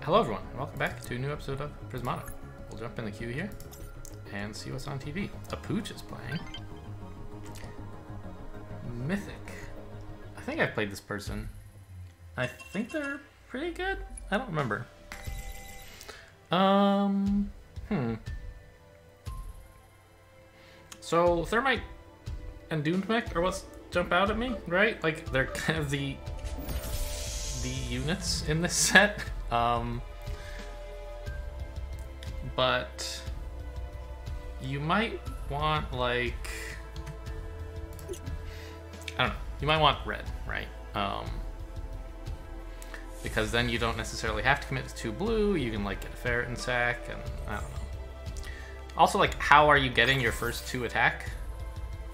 Hello everyone, and welcome back to a new episode of Prismata. We'll jump in the queue here and see what's on TV. A Pooch is playing. Mythic. I think I've played this person. I think they're pretty good. I don't remember. So Thermite and Doomed Mech are what's jump out at me, right? Like they're kind of the units in this set. But you might want, like, I don't know, you might want red, right? Because then you don't necessarily have to commit to 2 blue, you can like get a ferret and sack, and I don't know. Also, like, how are you getting your first 2 attack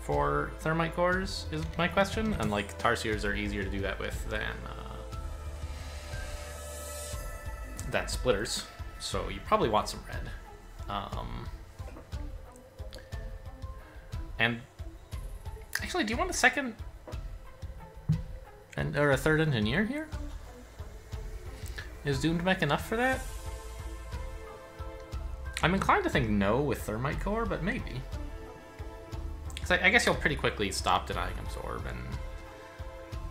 for Thermite cores is my question, and like Tarsiers are easier to do that with than splitters, so you probably want some red. And actually, do you want a second or a third engineer here? Is Doomed Mech enough for that? I'm inclined to think no with Thermite core, but maybe. Because I guess you'll pretty quickly stop denying absorb,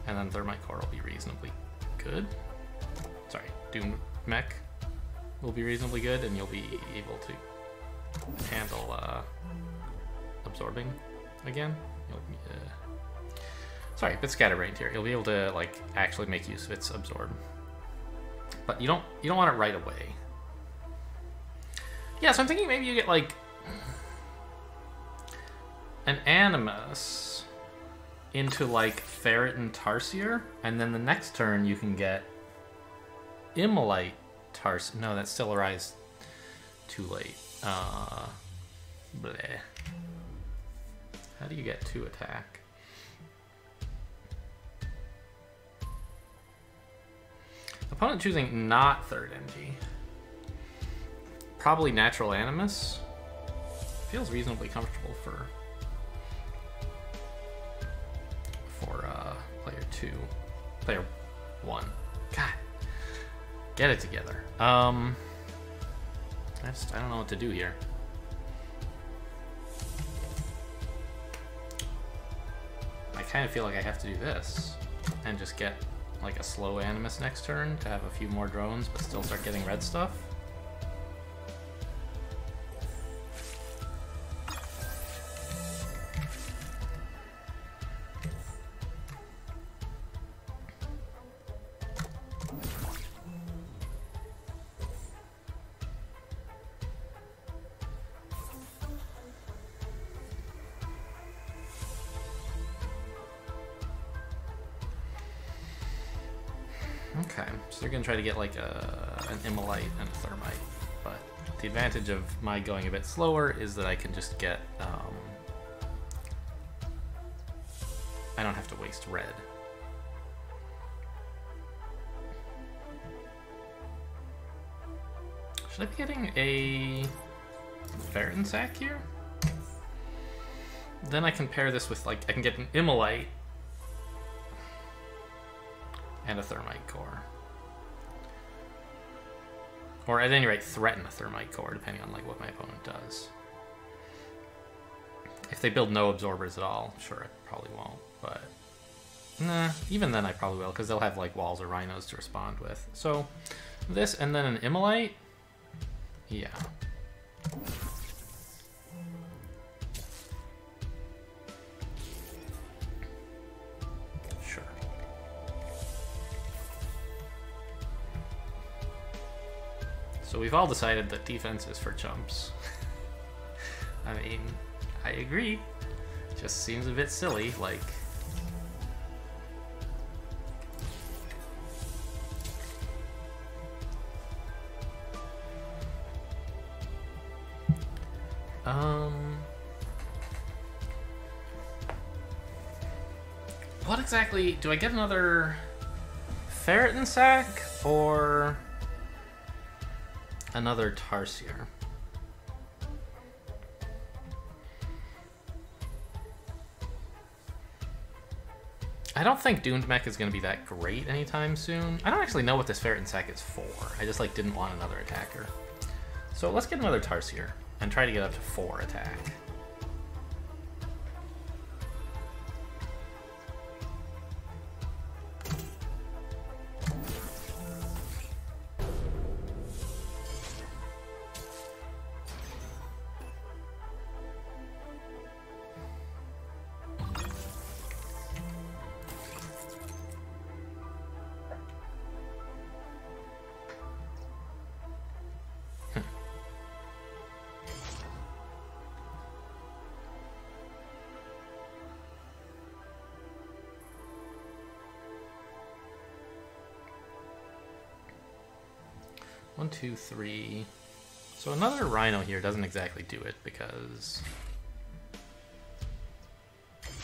and then Thermite core will be reasonably good. Sorry, Doomed Mech will be reasonably good, and you'll be able to handle absorbing again. Sorry, a bit scatterbrained here. You'll be able to like actually make use of its absorb, but you don't want it right away. Yeah, so I'm thinking maybe you get like an Animus into like Ferret and Tarsier, and then the next turn you can get Immolite Tarsier. No, that's still Arise too late. Bleh. How do you get 2 attack? Opponent choosing not 3rd MG. Probably Natural Animus. Feels reasonably comfortable for player 2. Player 1. God. Get it together. I don't know what to do here. I kind of feel like I have to do this and just get like a slow Animus next turn to have a few more drones but still start getting red stuff. Okay, so they're gonna try to get like an Immolite and a Thermite, but the advantage of my going a bit slower is that I can just get, I don't have to waste red. Should I be getting a Ferret and Sack here? Then I can pair this with, like, I can get an Immolite and a Thermite core. Or at any rate, threaten a Thermite core, depending on like what my opponent does. If they build no absorbers at all, sure, I probably won't, but nah, even then I probably will, because they'll have like walls or rhinos to respond with. So this and then an Immolite? Yeah. So we've all decided that defense is for chumps. I mean, I agree. Just seems a bit silly, like... What exactly... Do I get another Ferret and Sack, or another Tarsier? I don't think Doomed Mech is going to be that great anytime soon. I don't actually know what this Ferret Sack is for. I just like didn't want another attacker. So let's get another Tarsier and try to get up to 4 attack. One, two, three. So another Rhino here doesn't exactly do it because,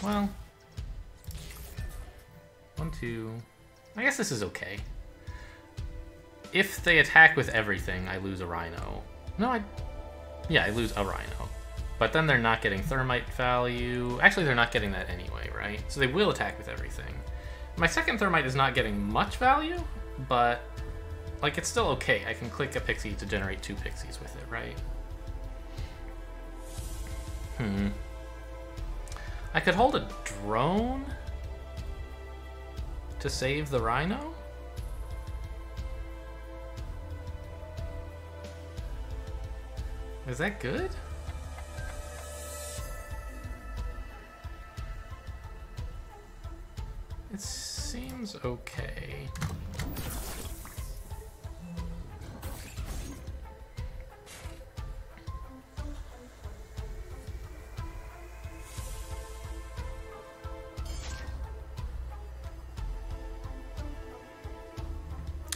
well, 1, 2. I guess this is okay. If they attack with everything, I lose a Rhino. No, yeah, I lose a Rhino. But then they're not getting Thermite value. Actually, they're not getting that anyway, right? So they will attack with everything. My second Thermite is not getting much value, but like, it's still okay. I can click a Pixie to generate 2 Pixies with it, right? I could hold a drone to save the Rhino? Is that good? It seems okay.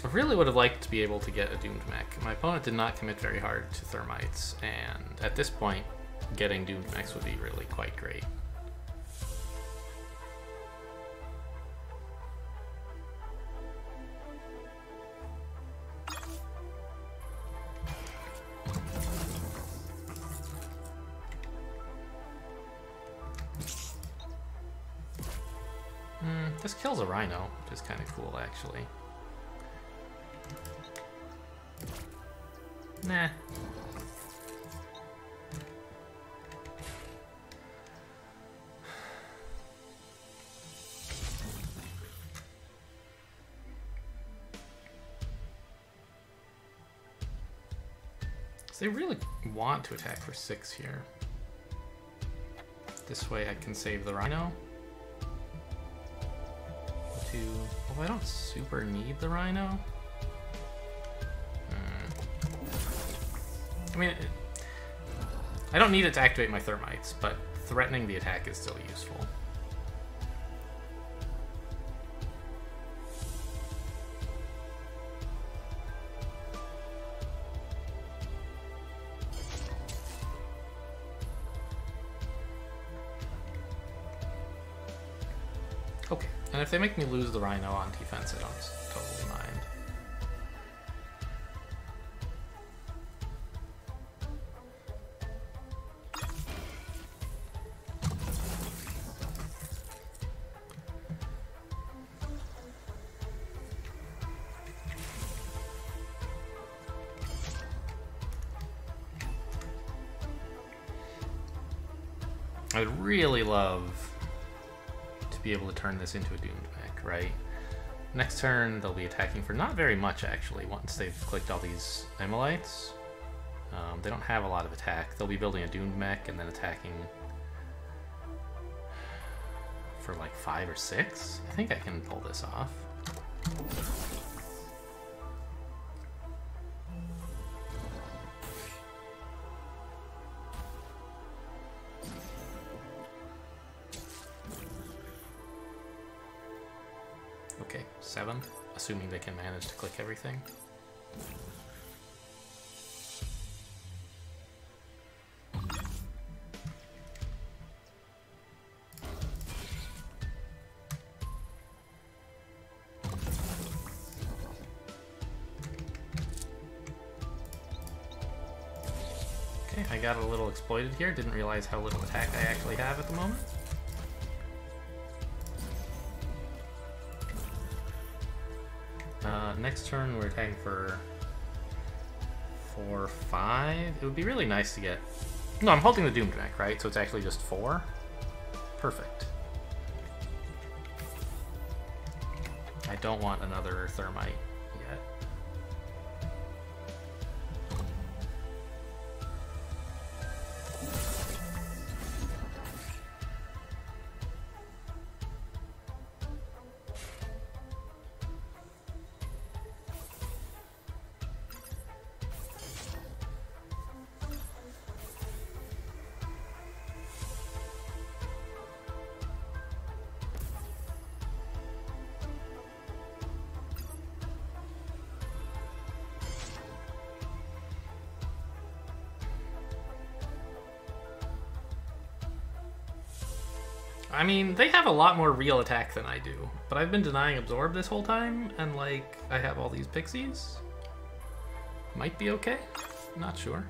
I really would have liked to be able to get a Doomed Mech. My opponent did not commit very hard to Thermites, and at this point, getting Doomed Mechs would be really quite great. This kills a Rhino, which is kind of cool, actually. Nah. So they really want to attack for 6 here. This way I can save the Rhino. Oh, I don't super need the Rhino. I mean, I don't need it to activate my Thermites, but threatening the attack is still useful. Okay, and if they make me lose the Rhino on defense, I don't totally mind. I'd really love to be able to turn this into a Doomed Mech, right? Next turn, they'll be attacking for not very much, actually, once they've clicked all these Emolites. They don't have a lot of attack. They'll be building a Doomed Mech and then attacking for like 5 or 6. I think I can pull this off. Okay, 7, assuming they can manage to click everything. Okay, I got a little exploited here. Didn't realize how little attack I actually have at the moment. next turn we're attacking for 4, 5. It would be really nice to get... No, I'm holding the Doom deck, right? So it's actually just 4. Perfect. I don't want another Thermite yet. I mean, they have a lot more real attack than I do, but I've been denying Absorb this whole time, and like, I have all these pixies. Might be okay, not sure.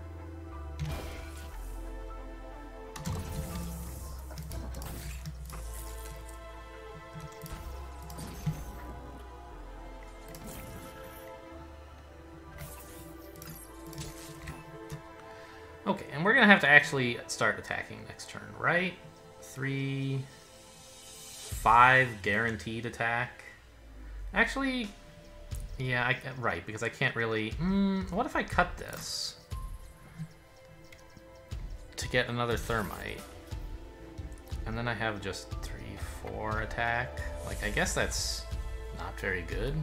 Okay, and we're gonna have to actually start attacking next turn, right? 3, 5 guaranteed attack. Actually, yeah, right, because I can't really... what if I cut this to get another Thermite? And then I have just 3, 4 attack. Like, I guess that's not very good.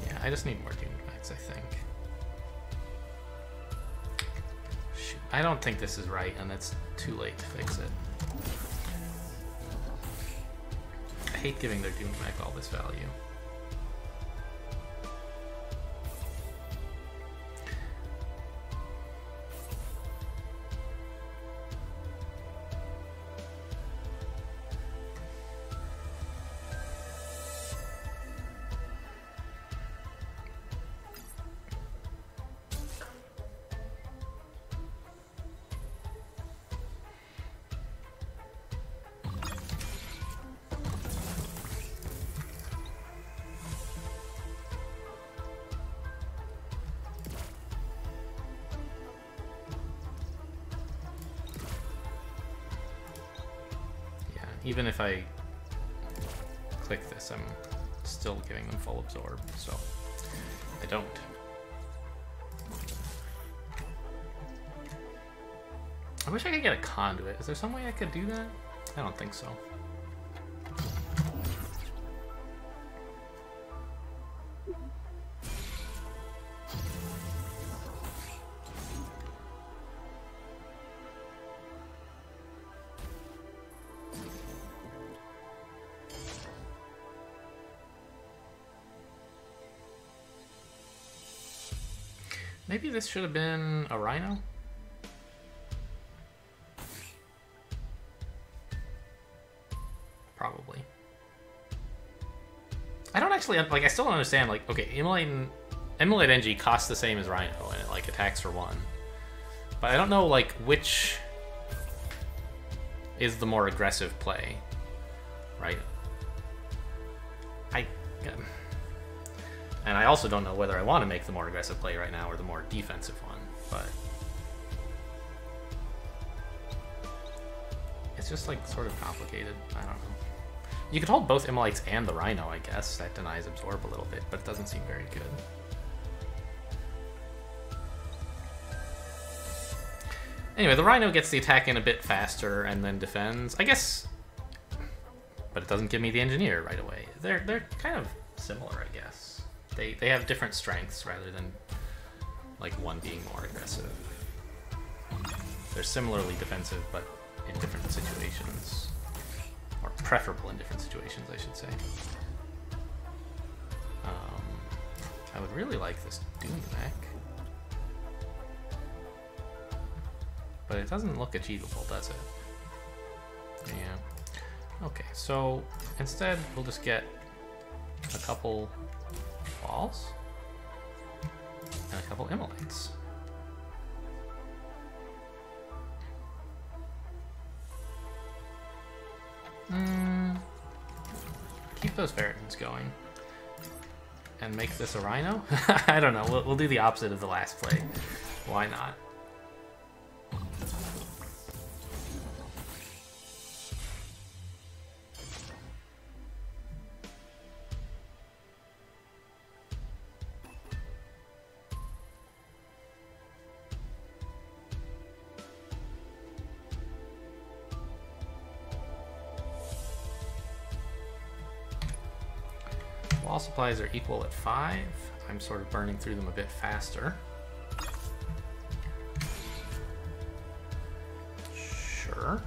Yeah, I just need more Doom Max, I think. Shoot, I don't think this is right, and it's too late to fix it. I hate giving their Doom Mech all this value. Even if I click this, I'm still giving them full absorb, so I don't. I wish I could get a conduit. Is there some way I could do that? I don't think so. Maybe this should have been a Rhino? Probably. I don't actually, like, I still don't understand, like, okay, Immolate NG costs the same as Rhino, and it, like, attacks for 1. But I don't know, like, which is the more aggressive play, right? And I also don't know whether I want to make the more aggressive play right now or the more defensive one, but it's just like sort of complicated. I don't know. You could hold both Immolates and the Rhino, I guess. That denies Absorb a little bit, but it doesn't seem very good. Anyway, the Rhino gets the attack in a bit faster and then defends, I guess, but it doesn't give me the Engineer right away. They're kind of similar, I guess. They have different strengths rather than like one being more aggressive. They're similarly defensive, but in different situations. Or preferable in different situations, I should say. I would really like this Doom Mech. But it doesn't look achievable, does it? Yeah. Okay, so instead we'll just get a couple balls and a couple Immolates. Keep those Ferritons going. and make this a rhino? I don't know. We'll do the opposite of the last play. Why not? Wall supplies are equal at 5. I'm sort of burning through them a bit faster. Sure.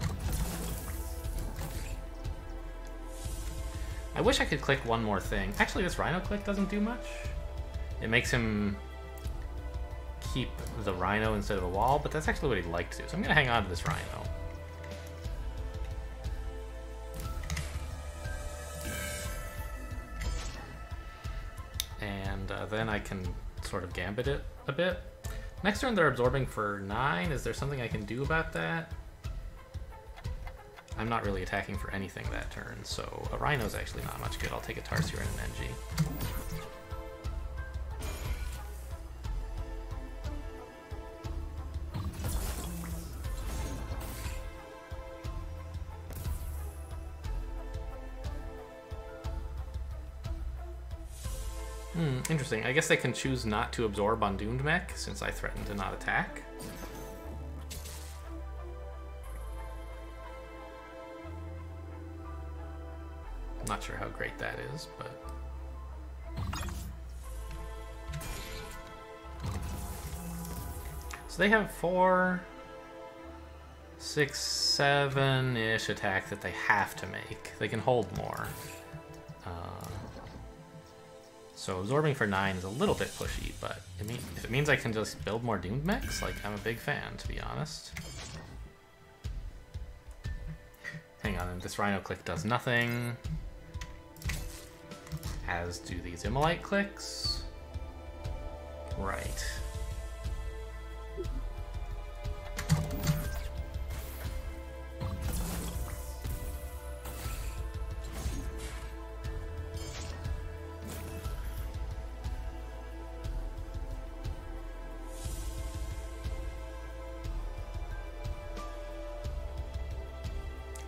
I wish I could click one more thing. Actually, this rhino click doesn't do much. It makes him keep the rhino instead of the wall, but that's actually what he'd like to do. So I'm going to hang on to this rhino. Then I can sort of gambit it a bit. Next turn they're absorbing for 9. Is there something I can do about that? I'm not really attacking for anything that turn, so a rhino's actually not much good. I'll take a Tarsier and an NG. Interesting. I guess they can choose not to absorb on Doomed Mech, since I threatened to not attack. I'm not sure how great that is, but... So they have 4, 6, 7-ish attack that they have to make. They can hold more. So absorbing for 9 is a little bit pushy, but if it means I can just build more Doomed Mechs, like, I'm a big fan, to be honest. Hang on, this Rhino click does nothing. As do these Immolite clicks. Right.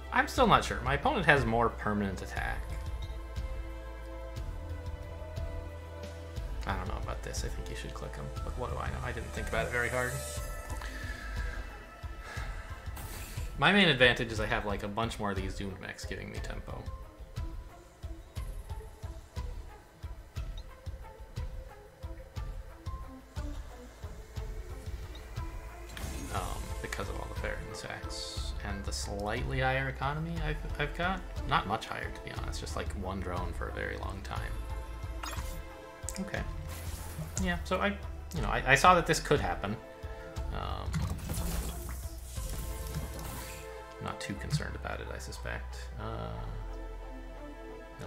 I'm still not sure. My opponent has more permanent attack. I don't know about this. I think you should click him. But what do I know? I didn't think about it very hard. My main advantage is I have like a bunch more of these Doomed Mechs giving me tempo. Because of all the Baron sacks and the slightly higher economy I've got. Not much higher, to be honest. Just like 1 drone for a very long time. Okay. Yeah. So I saw that this could happen. I'm not too concerned about it, I suspect.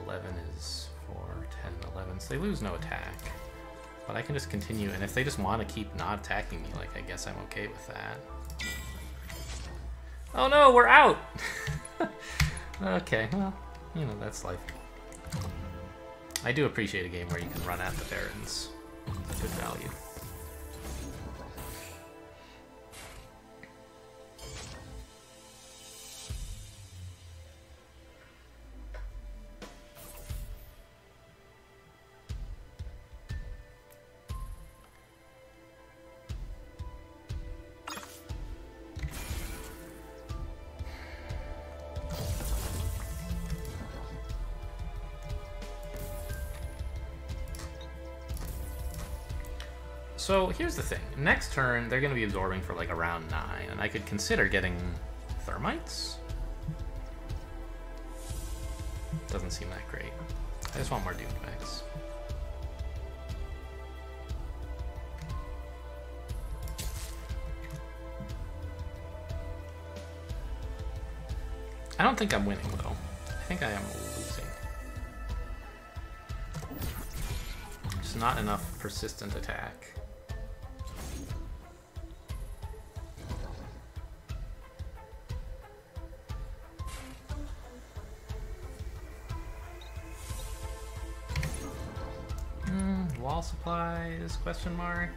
11 is 4, 10, 11. So they lose no attack. But I can just continue, and if they just want to keep not attacking me, like, I guess I'm okay with that. Oh no, we're out! Okay, well, that's life. I do appreciate a game where you can run at the Barons. It's good value. So here's the thing. Next turn, they're going to be absorbing for like around 9, and I could consider getting Thermites. Doesn't seem that great. I just want more Doomed Mechs. I don't think I'm winning, though. I think I am losing. Just not enough persistent attack. wall supplies, question mark.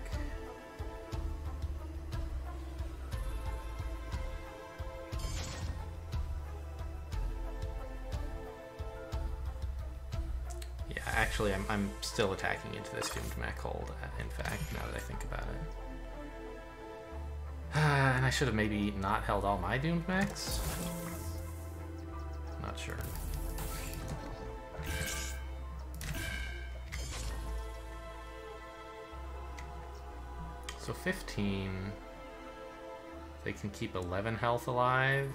Yeah, actually, I'm still attacking into this doomed mech hold, in fact, now that I think about it. And I should have maybe not held all my doomed mechs? Not sure. So 15, they can keep 11 health alive.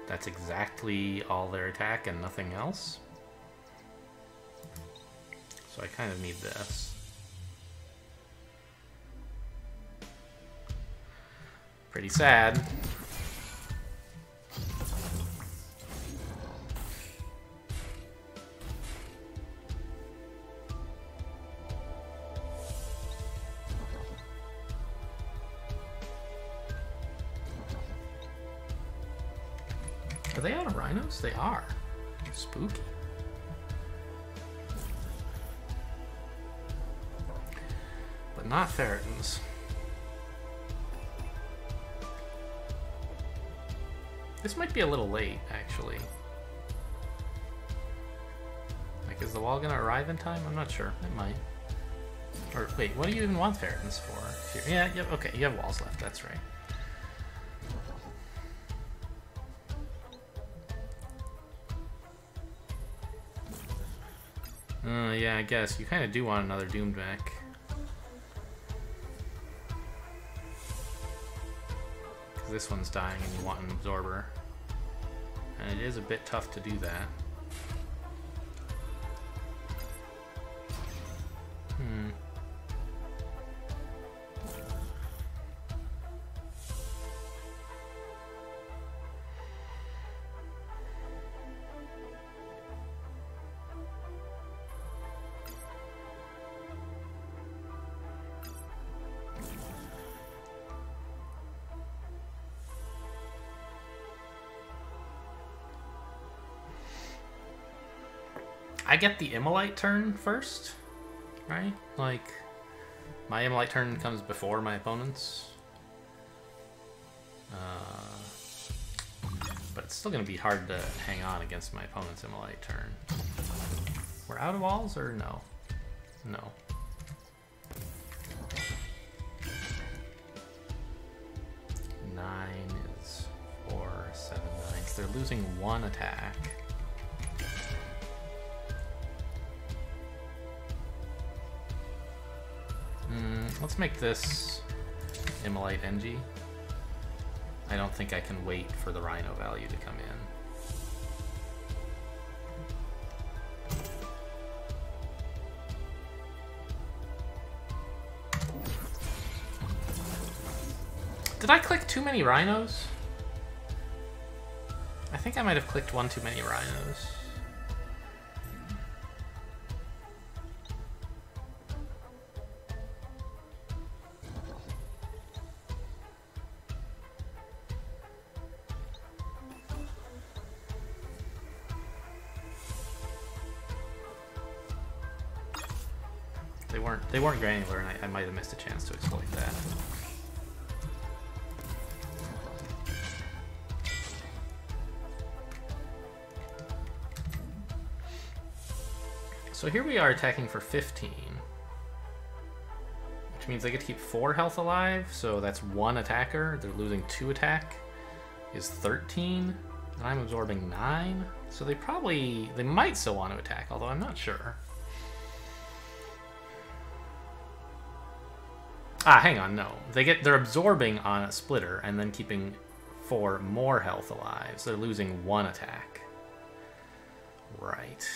That's exactly all their attack and nothing else. So I kind of need this. Pretty sad. Are they out of rhinos? They are. Spooky. But not ferritins. This might be a little late, actually. Like, is the wall gonna arrive in time? I'm not sure. It might. Or, wait, what do you even want ferritins for? Yeah, yep, okay, you have walls left, that's right. Yeah, I guess. You kind of do want another doomed mech. Because this one's dying and you want an absorber. And it is a bit tough to do that. I get the Immolite turn first, right? Like, my Immolite turn comes before my opponent's. But it's still going to be hard to hang on against my opponent's Immolite turn. We're out of walls, or no? No. Nine is 4, 7, 9. So they're losing one attack. Let's make this Immolite NG. I don't think I can wait for the Rhino value to come in. Did I click too many Rhinos? I think I might have clicked one too many Rhinos. They weren't granular, and I might have missed a chance to exploit that. So here we are attacking for 15. Which means they get to keep 4 health alive, so that's 1 attacker. They're losing 2 attack. Is 13, and I'm absorbing 9. So they might still want to attack, although I'm not sure. Ah, hang on, no. They're absorbing on a splitter and then keeping 4 more health alive. So they're losing 1 attack. Right.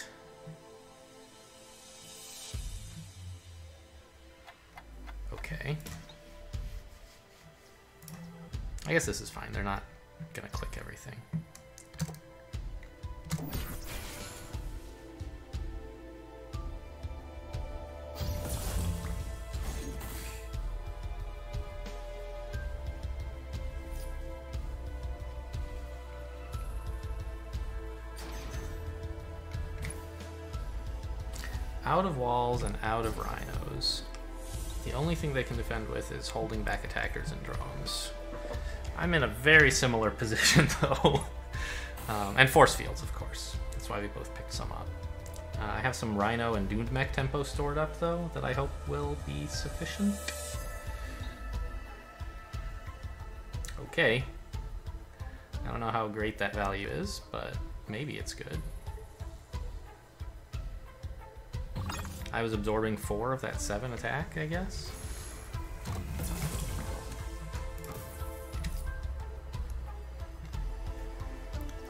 Okay. I guess this is fine. They're not gonna click everything. out of walls and out of rhinos. The only thing they can defend with is holding back attackers and drones. I'm in a very similar position, though. And force fields, of course. That's why we both picked some up. I have some Rhino and Doomed Mech tempo stored up, though, that I hope will be sufficient. Okay. I don't know how great that value is, but maybe it's good. I was absorbing 4 of that 7 attack, I guess.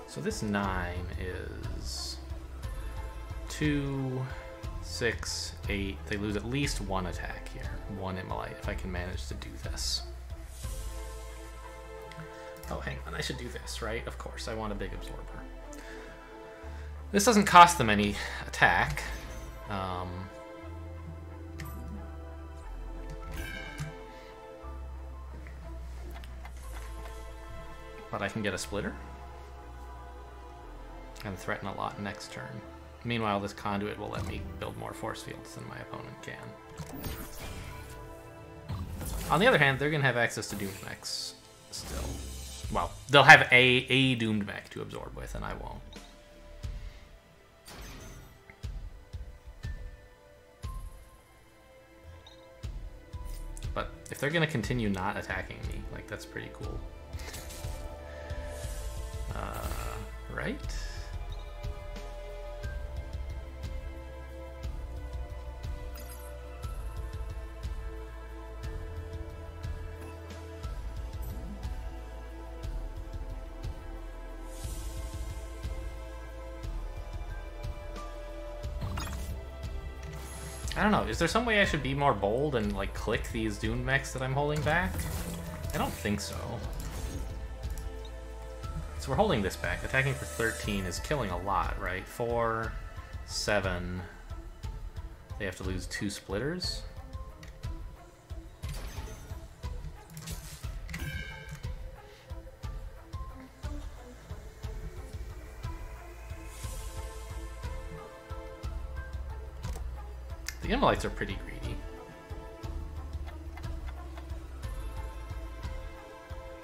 So this 9 is 2, 6, 8. They lose at least 1 attack here. 1 Immolite, if I can manage to do this. Oh, hang on, I should do this, right? Of course, I want a big absorber. This doesn't cost them any attack. But I can get a splitter and threaten a lot next turn. Meanwhile, this conduit will let me build more force fields than my opponent can. On the other hand, they're going to have access to Doomed Mechs still. Well, they'll have a Doomed Mech to absorb with, and I won't. But if they're going to continue not attacking me, like, that's pretty cool. Right? I don't know, is there some way I should be more bold and, like, click these Doomed Mechs that I'm holding back? I don't think so. So we're holding this back. Attacking for 13 is killing a lot, right? 4, 7. They have to lose 2 splitters. The Immolites are pretty greedy.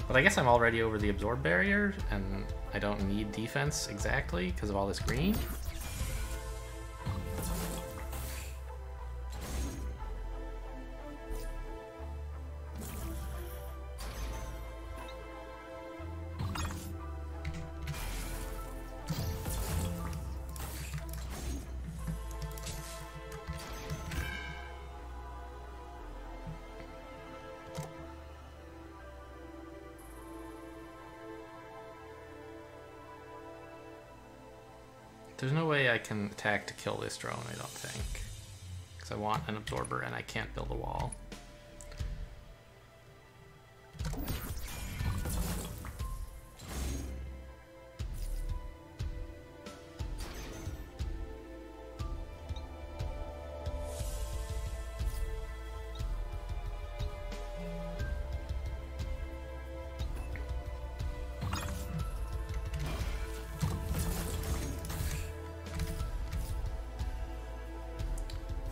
But I guess I'm already over the absorb barrier, and I don't need defense exactly because of all this green. There's no way I can attack to kill this drone, I don't think. Because I want an absorber and I can't build a wall.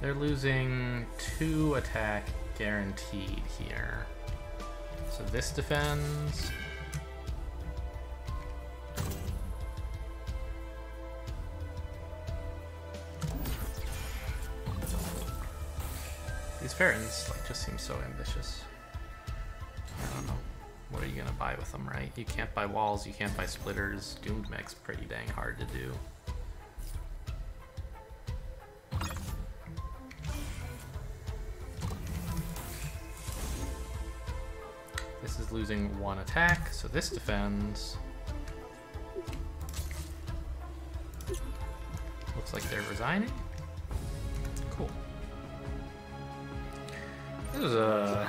They're losing 2 attack guaranteed here. So this defends. These Farrons like just seem so ambitious. I don't know. What are you gonna buy with them, right? You can't buy walls, you can't buy splitters. Doomed Mech's pretty dang hard to do. This is losing 1 attack, so this defends. Looks like they're resigning. Cool. This was a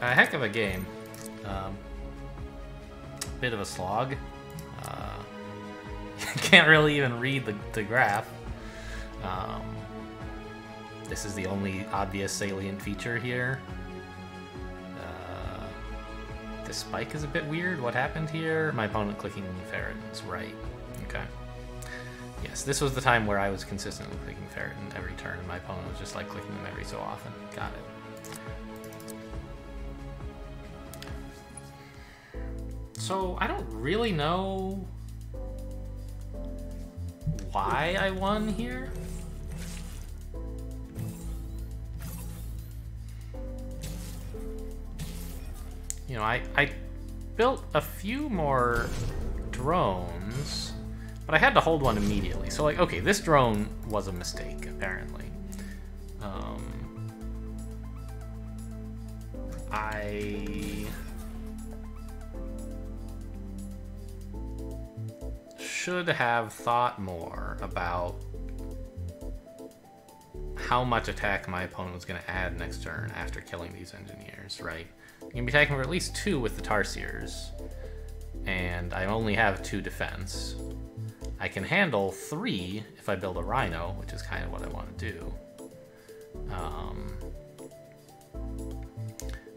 heck of a game. Bit of a slog. Can't really even read the graph. This is the only obvious salient feature here. This spike is a bit weird. What happened here? My opponent clicking Farron's right. Okay. Yes, this was the time where I was consistently clicking ferret in every turn, and my opponent was just like clicking them every so often. Got it. So I don't really know why I won here. You know, I built a few more drones, but I had to hold one immediately. So like, okay, this drone was a mistake, apparently. I should have thought more about how much attack my opponent was going to add next turn after killing these engineers, right? You can be attacking for at least 2 with the Tarsiers, and I only have 2 defense. I can handle 3 if I build a Rhino, which is kind of what I want to do.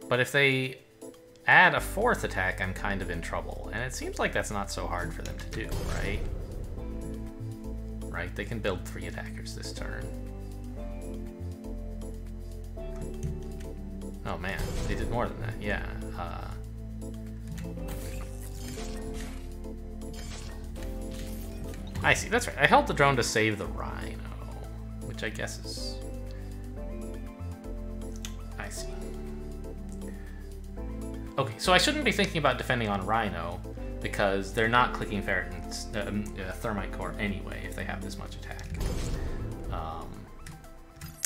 But if they add a 4th attack, I'm kind of in trouble, and it seems like that's not so hard for them to do, right? Right, they can build 3 attackers this turn. Oh man, they did more than that, yeah. I see, that's right. I held the drone to save the Rhino, which I guess is... I see. Okay, so I shouldn't be thinking about defending on Rhino, because they're not clicking ferret and thermite core anyway if they have this much attack.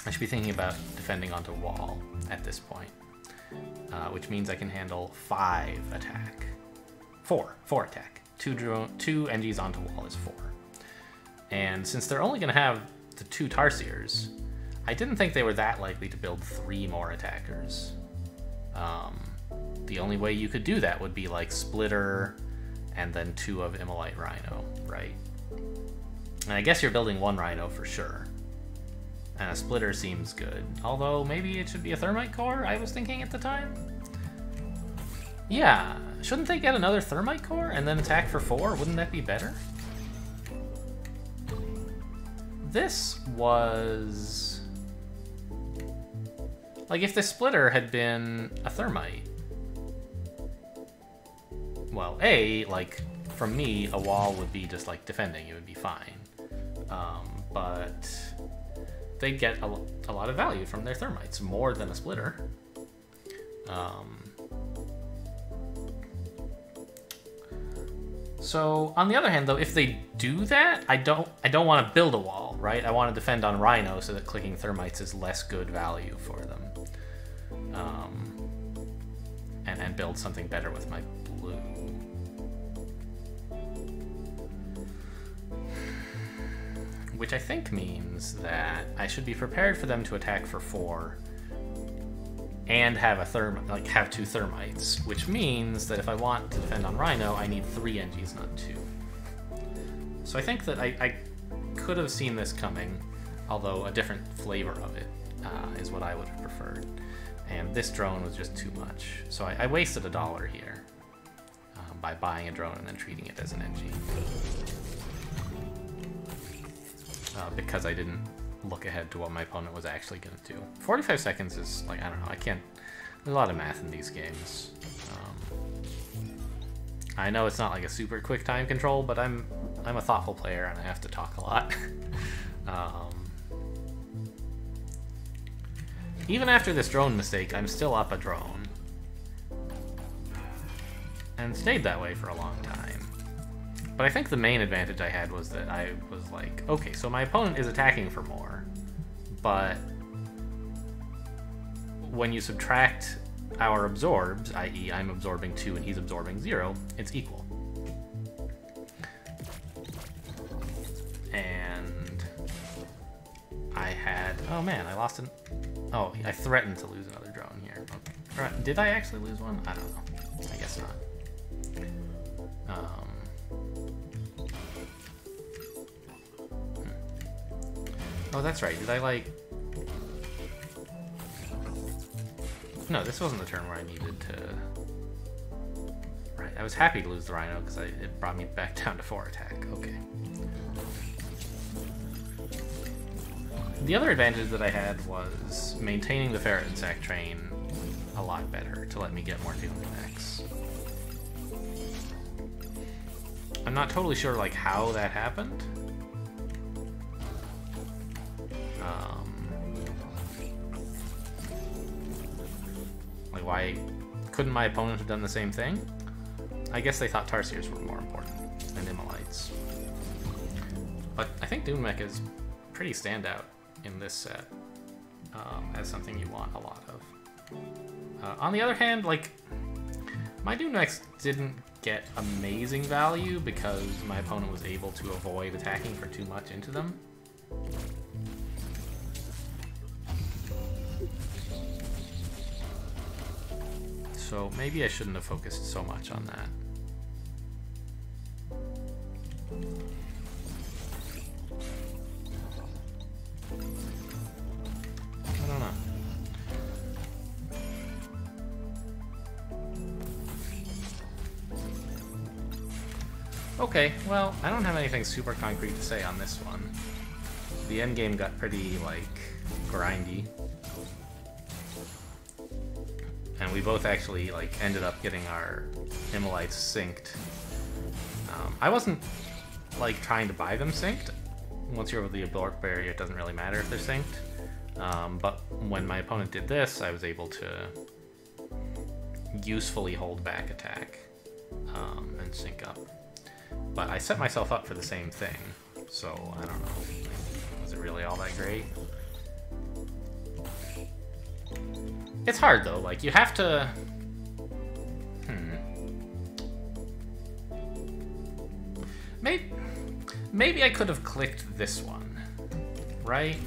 I should be thinking about defending onto wall at this point, which means I can handle 5 attack. 4 attack. 2 NGs onto wall is 4. And since they're only going to have the 2 Tarsiers, I didn't think they were that likely to build 3 more attackers. The only way you could do that would be like Splitter and then 2 of Immolite Rhino, right? And I guess you're building 1 Rhino for sure. And a Splitter seems good. Although maybe it should be a Thermite Core, I was thinking at the time. Yeah, shouldn't they get another Thermite Core and then attack for 4? Wouldn't that be better? This was... like, if the Splitter had been a Thermite... well, like, from me, a wall would be just, like, defending. It would be fine. But they'd get a lot of value from their Thermites, more than a Splitter. So, on the other hand, though, if they do that, I don't want to build a wall, right? I want to defend on Rhino so that clicking Thermites is less good value for them. And build something better with my blue. Which I think means that I should be prepared for them to attack for 4 and have have 2 Thermites, which means that if I want to defend on Rhino, I need 3 NGs, not 2. So I think that I could have seen this coming, although a different flavor of it is what I would have preferred. And this drone was just too much. So I wasted $1 here by buying a drone and then treating it as an NG. Because I didn't look ahead to what my opponent was actually going to do. 45 seconds is, like, I don't know, I can't... there's a lot of math in these games. I know it's not like a super quick time control, but I'm a thoughtful player and I have to talk a lot. Even after this drone mistake, I'm still up a drone. And stayed that way for a long time. But I think the main advantage I had was that I was like, okay, so my opponent is attacking for more, but when you subtract our absorbs, i.e. I'm absorbing 2 and he's absorbing 0, it's equal. And I had, oh man, I lost an, oh, I threatened to lose another drone here. Okay. Did I actually lose one? I don't know. I guess not. Oh, that's right. Did I, like... no, this wasn't the turn where I needed to... right, I was happy to lose the Rhino because it brought me back down to 4 attack. Okay. The other advantage that I had was maintaining the ferret and sack train a lot better to let me get more doomed mechs. I'm not totally sure like how that happened. Like why couldn't my opponent have done the same thing? I guess they thought Tarsiers were more important than Immolites. But I think Doomed Mech is pretty standout in this set as something you want a lot of. On the other hand, like, my Doomed Mechs didn't get amazing value because my opponent was able to avoid attacking for too much into them. So maybe I shouldn't have focused so much on that. I don't know. Okay, well, I don't have anything super concrete to say on this one. The endgame got pretty, like, grindy. And we both actually, like, ended up getting our Immolites synced. I wasn't, like, trying to buy them synced. Once you're over the abort barrier, it doesn't really matter if they're synced. But when my opponent did this, I was able to usefully hold back attack and sync up. But I set myself up for the same thing, so I don't know. Was it really all that great? It's hard though, like you have to... Maybe I could have clicked this one, right?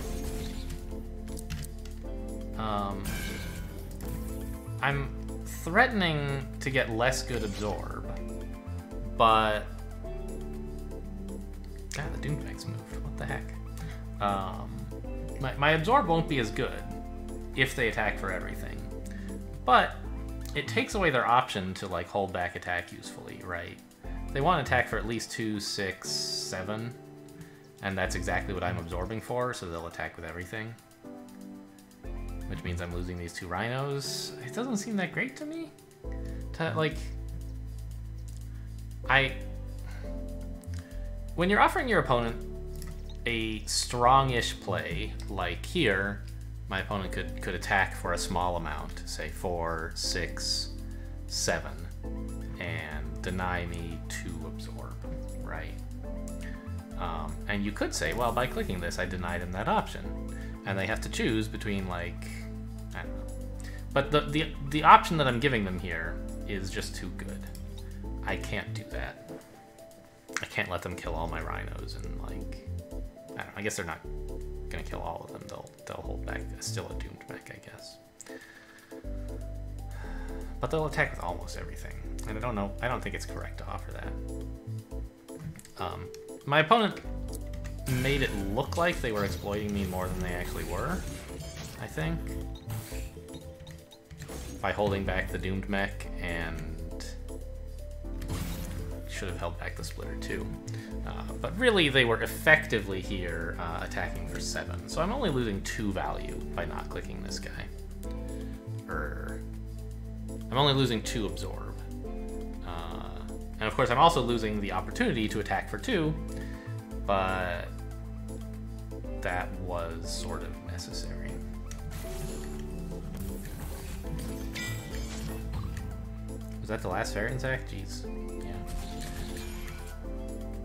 I'm threatening to get less good absorb, but... God, the Doomed Mech's moved. What the heck? My absorb won't be as good if they attack for everything, but it takes away their option to like hold back attack usefully, right? They want to attack for at least 2, 6, 7, and that's exactly what I'm absorbing for, so they'll attack with everything. Which means I'm losing these 2 rhinos. It doesn't seem that great to me. Like, when you're offering your opponent a strong-ish play, like here, my opponent could attack for a small amount, say 4, 6, 7, and deny me 2 absorb, right? And you could say, well, by clicking this, I denied them that option. And they have to choose between, like, I don't know. But the option that I'm giving them here is just too good. I can't do that. I can't let them kill all my rhinos and, like, I don't know, I guess they're not gonna kill all of them. They'll hold back. Still a Doomed Mech, I guess. But they'll attack with almost everything. And I don't know, I don't think it's correct to offer that. My opponent made it look like they were exploiting me more than they actually were, I think. By holding back the Doomed Mech, and should have held back the Splitter too. But really, they were effectively here attacking for 7. So I'm only losing 2 value by not clicking this guy. I'm only losing 2 absorb. And of course, I'm also losing the opportunity to attack for 2, but that was sort of necessary. Was that the last ferret sack? Jeez. Yeah.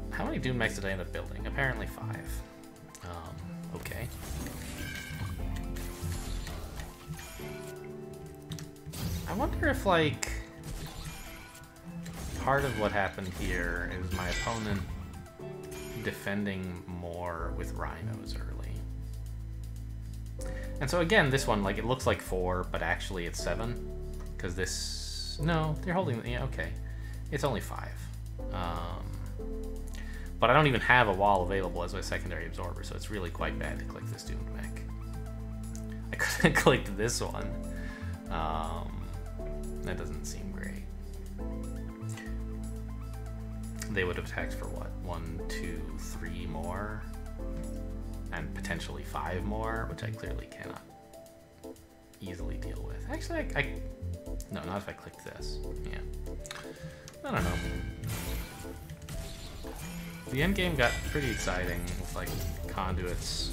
How many Doomed Mechs did I end up building? Apparently 5. Okay. I wonder if, like, part of what happened here is my opponent defending more with rhinos early. And so again, this one, like, it looks like 4, but actually it's 7. Because this... No, they're holding... Yeah, okay. It's only 5. But I don't even have a wall available as my secondary absorber, so it's really quite bad to click this Doomed Mech. I could have clicked this one. That doesn't seem great. They would have attacked for what? 1, 2, 3 more? and potentially 5 more, which I clearly cannot easily deal with. Actually, no, not if I click this. Yeah. I don't know. The end game got pretty exciting with like conduits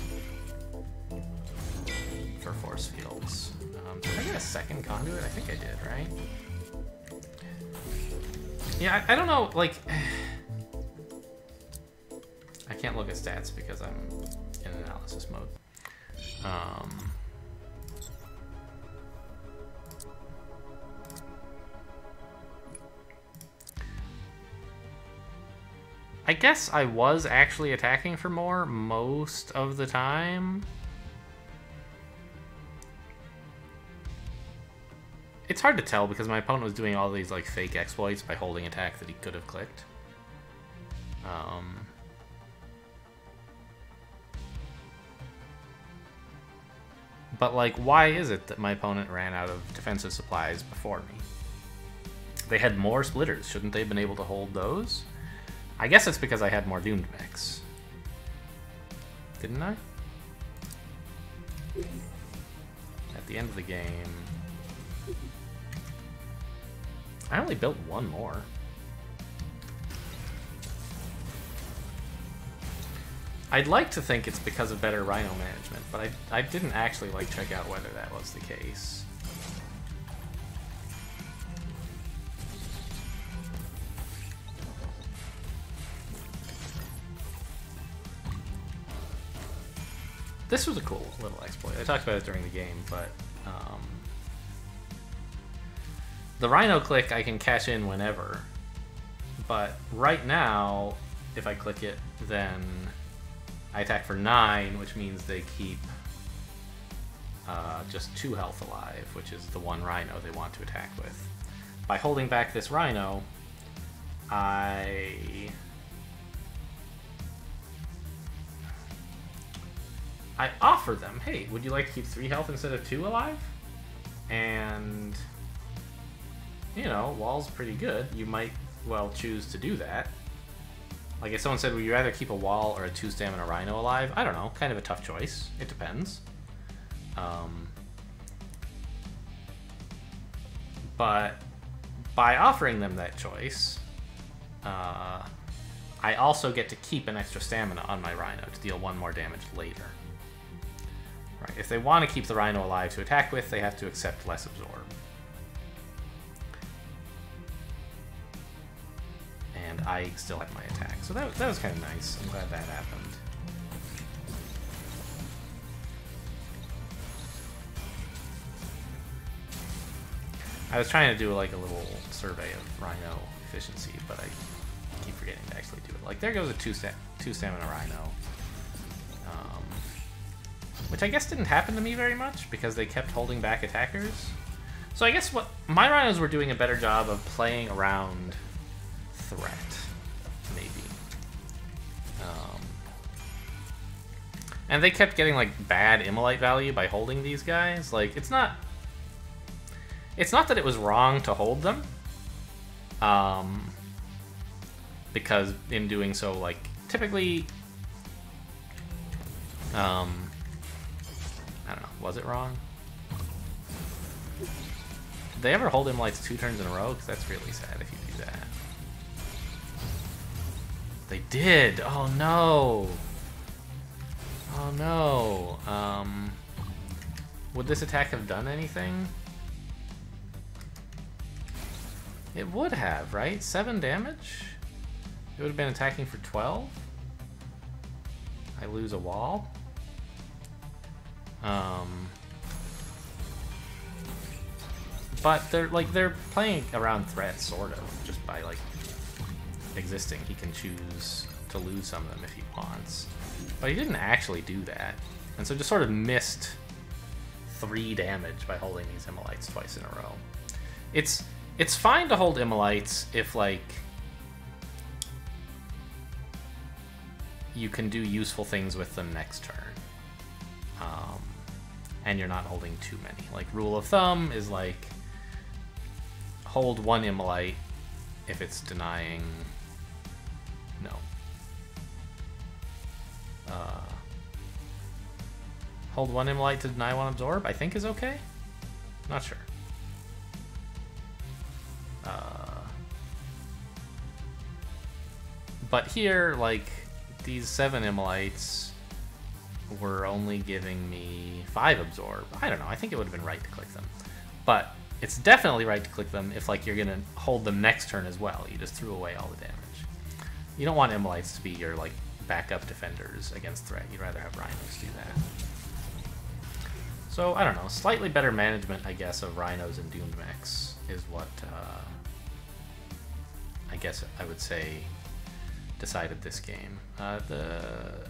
for force fields. Did I get a second conduit? I think I did, right? Yeah, I don't know, like... I can't look at stats because I'm in analysis mode. I guess I was actually attacking for more most of the time. It's hard to tell because my opponent was doing all these like fake exploits by holding attack that he could have clicked. But like, why is it that my opponent ran out of defensive supplies before me? They had more splitters. Shouldn't they have been able to hold those? I guess it's because I had more doomed mechs. Didn't I? At the end of the game... I only built one more. I'd like to think it's because of better Rhino management, but I didn't actually like check out whether that was the case. This was a cool little exploit. I talked about it during the game, but the Rhino click I can cash in whenever. But right now, if I click it, then I attack for 9, which means they keep just 2 health alive, which is the one Rhino they want to attack with. By holding back this Rhino, I offer them, hey, would you like to keep 3 health instead of 2 alive? And, you know, wall's pretty good. You might well choose to do that. Like if someone said, would you rather keep a wall or a 2 stamina Rhino alive? I don't know, kind of a tough choice. It depends. But by offering them that choice, I also get to keep an extra stamina on my Rhino to deal 1 more damage later. Right. If they want to keep the Rhino alive to attack with, they have to accept less absorb. And I still have my attack. So that was kind of nice. I'm glad that happened. I was trying to do like a little survey of Rhino efficiency, but I keep forgetting to actually do it. Like there goes a 2 stamina Rhino. Which I guess didn't happen to me very much because they kept holding back attackers. So I guess what my Rhinos were doing a better job of playing around threat, maybe. And they kept getting like bad Immolite value by holding these guys. Like it's not that it was wrong to hold them, because in doing so, like typically, I don't know, was it wrong? Did they ever hold Immolites 2 turns in a row? Because that's really sad if you do that. They did! Oh no! Oh no! Would this attack have done anything? It would have, right? 7 damage? It would have been attacking for 12? I lose a wall? But they're playing around threat, sort of, just by like existing. He can choose to lose some of them if he wants, but he didn't actually do that, and so just sort of missed 3 damage by holding these Immolites twice in a row. It's fine to hold Immolites if like you can do useful things with them next turn. And you're not holding too many. Like, rule of thumb is like, hold 1 Immolite if it's denying... No. Hold 1 Immolite to deny 1 Absorb, I think is okay? Not sure. But here, like, these 7 Immolites were only giving me 5 Absorb. I don't know, I think it would have been right to click them. But it's definitely right to click them if, like, you're gonna hold them next turn as well. You just threw away all the damage. You don't want Immolites to be your, like, backup defenders against threat. You'd rather have Rhinos do that. So, I don't know, slightly better management, I guess, of Rhinos and Doomed Mechs is what, I guess I would say decided this game. The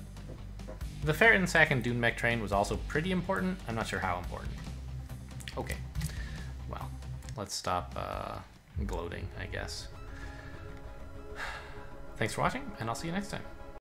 Ferret Sack and Dune Mech Train was also pretty important. I'm not sure how important. Okay. Well, let's stop gloating, I guess. Thanks for watching, and I'll see you next time.